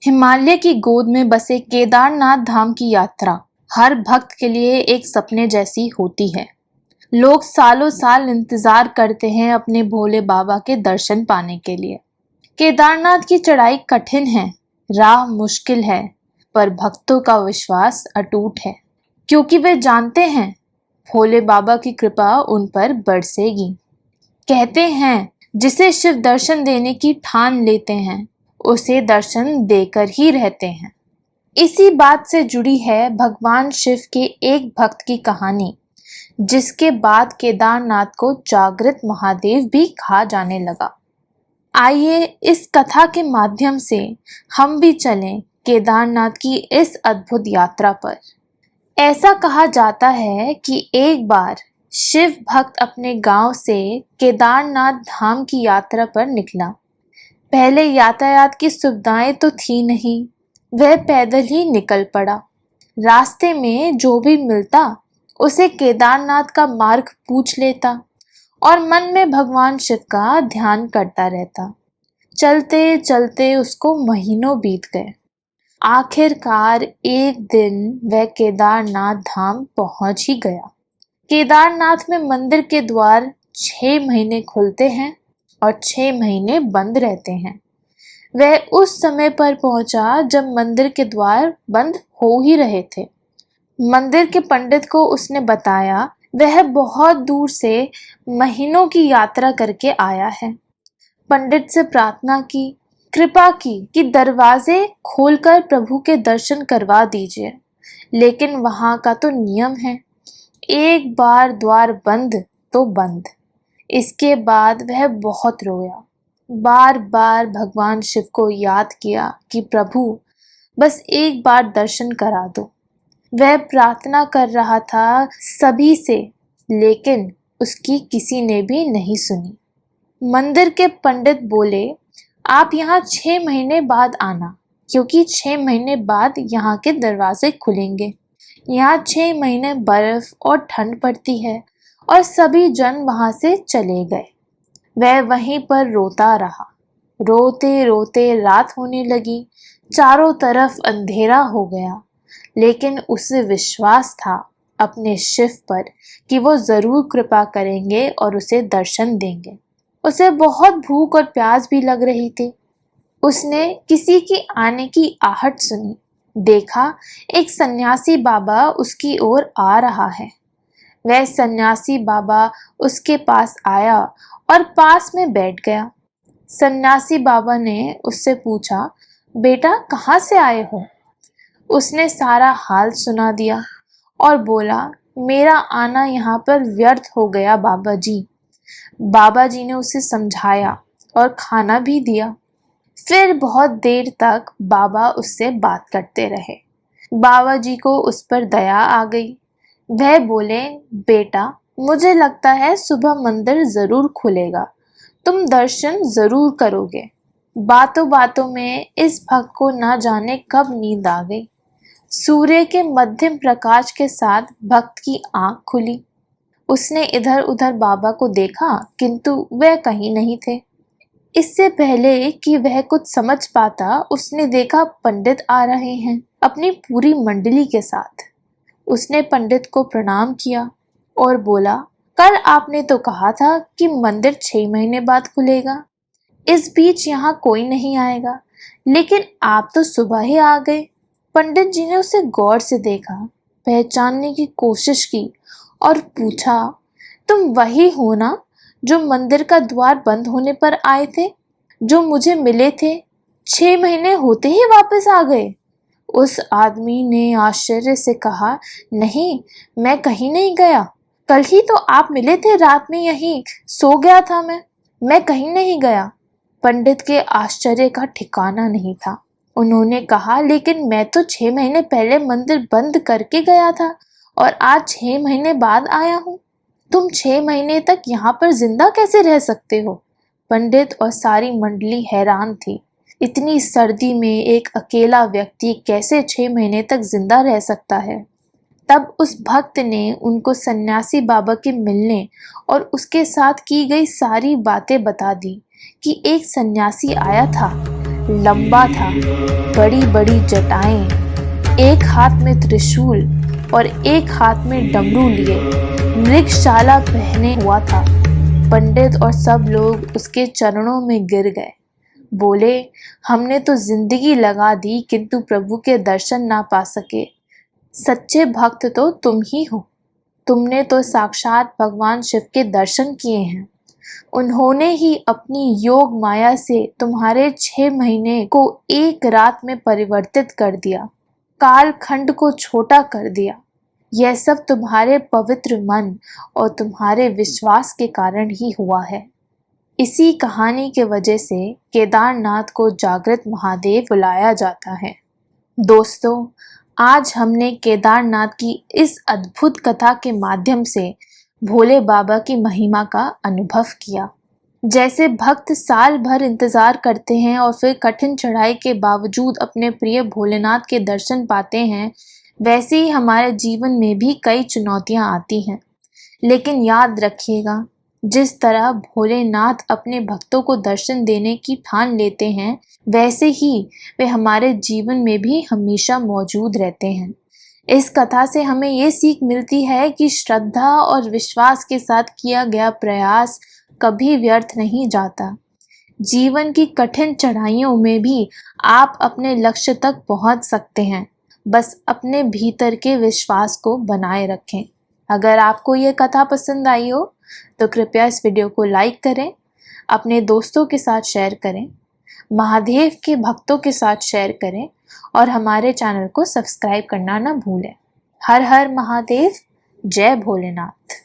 हिमालय की गोद में बसे केदारनाथ धाम की यात्रा हर भक्त के लिए एक सपने जैसी होती है। लोग सालों साल इंतजार करते हैं अपने भोले बाबा के दर्शन पाने के लिए। केदारनाथ की चढ़ाई कठिन है, राह मुश्किल है, पर भक्तों का विश्वास अटूट है, क्योंकि वे जानते हैं भोले बाबा की कृपा उन पर बरसेगी। कहते हैं जिसे शिव दर्शन देने की ठान लेते हैं, उसे दर्शन देकर ही रहते हैं। इसी बात से जुड़ी है भगवान शिव के एक भक्त की कहानी, जिसके बाद केदारनाथ को जागृत महादेव भी कहा जाने लगा। आइए इस कथा के माध्यम से हम भी चलें केदारनाथ की इस अद्भुत यात्रा पर। ऐसा कहा जाता है कि एक बार शिव भक्त अपने गांव से केदारनाथ धाम की यात्रा पर निकला। पहले यातायात की सुविधाएं तो थी नहीं, वह पैदल ही निकल पड़ा। रास्ते में जो भी मिलता उसे केदारनाथ का मार्ग पूछ लेता और मन में भगवान शिव का ध्यान करता रहता। चलते चलते उसको महीनों बीत गए। आखिरकार एक दिन वह केदारनाथ धाम पहुंच ही गया। केदारनाथ में मंदिर के द्वार 6 महीने खुलते हैं और 6 महीने बंद रहते हैं। वह उस समय पर पहुंचा जब मंदिर के द्वार बंद हो ही रहे थे। मंदिर के पंडित को उसने बताया वह बहुत दूर से महीनों की यात्रा करके आया है। पंडित से प्रार्थना की, कृपा की कि दरवाजे खोलकर प्रभु के दर्शन करवा दीजिए, लेकिन वहां का तो नियम है, एक बार द्वार बंद तो बंद। इसके बाद वह बहुत रोया, बार बार भगवान शिव को याद किया कि प्रभु बस एक बार दर्शन करा दो। वह प्रार्थना कर रहा था सभी से, लेकिन उसकी किसी ने भी नहीं सुनी। मंदिर के पंडित बोले, आप यहाँ 6 महीने बाद आना, क्योंकि 6 महीने बाद यहाँ के दरवाजे खुलेंगे। यहाँ 6 महीने बर्फ और ठंड पड़ती है। और सभी जन वहां से चले गए। वह वहीं पर रोता रहा। रोते रोते रात होने लगी, चारों तरफ अंधेरा हो गया, लेकिन उसे विश्वास था अपने शिव पर कि वो जरूर कृपा करेंगे और उसे दर्शन देंगे। उसे बहुत भूख और प्यास भी लग रही थी। उसने किसी की आने की आहट सुनी। देखा एक सन्यासी बाबा उसकी ओर आ रहा है। वह सन्यासी बाबा उसके पास आया और पास में बैठ गया। सन्यासी बाबा ने उससे पूछा, बेटा कहाँ से आए हो? उसने सारा हाल सुना दिया और बोला, मेरा आना यहाँ पर व्यर्थ हो गया बाबा जी। बाबा जी ने उसे समझाया और खाना भी दिया। फिर बहुत देर तक बाबा उससे बात करते रहे। बाबा जी को उस पर दया आ गई। वह बोले, बेटा मुझे लगता है सुबह मंदिर जरूर खुलेगा, तुम दर्शन जरूर करोगे। बातों बातों में इस भक्त को ना जाने कब नींद आ गई। सूर्य के मध्यम प्रकाश के साथ भक्त की आंख खुली। उसने इधर उधर बाबा को देखा, किंतु वह कहीं नहीं थे। इससे पहले कि वह कुछ समझ पाता, उसने देखा पंडित आ रहे हैं अपनी पूरी मंडली के साथ। उसने पंडित को प्रणाम किया और बोला, कल आपने तो कहा था कि मंदिर 6 महीने बाद खुलेगा, इस बीच यहाँ कोई नहीं आएगा, लेकिन आप तो सुबह ही आ गए। पंडित जी ने उसे गौर से देखा, पहचानने की कोशिश की और पूछा, तुम वही हो ना जो मंदिर का द्वार बंद होने पर आए थे, जो मुझे मिले थे, 6 महीने होते ही वापस आ गए? उस आदमी ने आश्चर्य से कहा, नहीं मैं कहीं नहीं गया, कल ही तो आप मिले थे, रात में यहीं सो गया था मैं कहीं नहीं गया। पंडित के आश्चर्य का ठिकाना नहीं था। उन्होंने कहा, लेकिन मैं तो 6 महीने पहले मंदिर बंद करके गया था और आज 6 महीने बाद आया हूँ। तुम 6 महीने तक यहाँ पर जिंदा कैसे रह सकते हो? पंडित और सारी मंडली हैरान थी। इतनी सर्दी में एक अकेला व्यक्ति कैसे 6 महीने तक जिंदा रह सकता है? तब उस भक्त ने उनको सन्यासी बाबा के मिलने और उसके साथ की गई सारी बातें बता दी कि एक सन्यासी आया था लंबा था, बड़ी बड़ी जटाएं, एक हाथ में त्रिशूल और एक हाथ में डमरू लिए, मृगशाला पहने हुआ था। पंडित और सब लोग उसके चरणों में गिर गए। बोले, हमने तो जिंदगी लगा दी किंतु प्रभु के दर्शन ना पा सके। सच्चे भक्त तो तुम ही हो। तुमने तो साक्षात भगवान शिव के दर्शन किए हैं। उन्होंने ही अपनी योग माया से तुम्हारे 6 महीने को एक रात में परिवर्तित कर दिया, कालखंड को छोटा कर दिया। यह सब तुम्हारे पवित्र मन और तुम्हारे विश्वास के कारण ही हुआ है। इसी कहानी के वजह से केदारनाथ को जागृत महादेव बुलाया जाता है। दोस्तों, आज हमने केदारनाथ की इस अद्भुत कथा के माध्यम से भोले बाबा की महिमा का अनुभव किया। जैसे भक्त साल भर इंतजार करते हैं और फिर कठिन चढ़ाई के बावजूद अपने प्रिय भोलेनाथ के दर्शन पाते हैं, वैसे ही हमारे जीवन में भी कई चुनौतियां आती हैं। लेकिन याद रखिएगा, जिस तरह भोलेनाथ अपने भक्तों को दर्शन देने की ठान लेते हैं, वैसे ही वे हमारे जीवन में भी हमेशा मौजूद रहते हैं। इस कथा से हमें ये सीख मिलती है कि श्रद्धा और विश्वास के साथ किया गया प्रयास कभी व्यर्थ नहीं जाता। जीवन की कठिन चढ़ाइयों में भी आप अपने लक्ष्य तक पहुंच सकते हैं। बस अपने भीतर के विश्वास को बनाए रखें। अगर आपको ये कथा पसंद आई हो तो कृपया इस वीडियो को लाइक करें, अपने दोस्तों के साथ शेयर करें, महादेव के भक्तों के साथ शेयर करें और हमारे चैनल को सब्सक्राइब करना ना भूलें। हर हर महादेव, जय भोलेनाथ।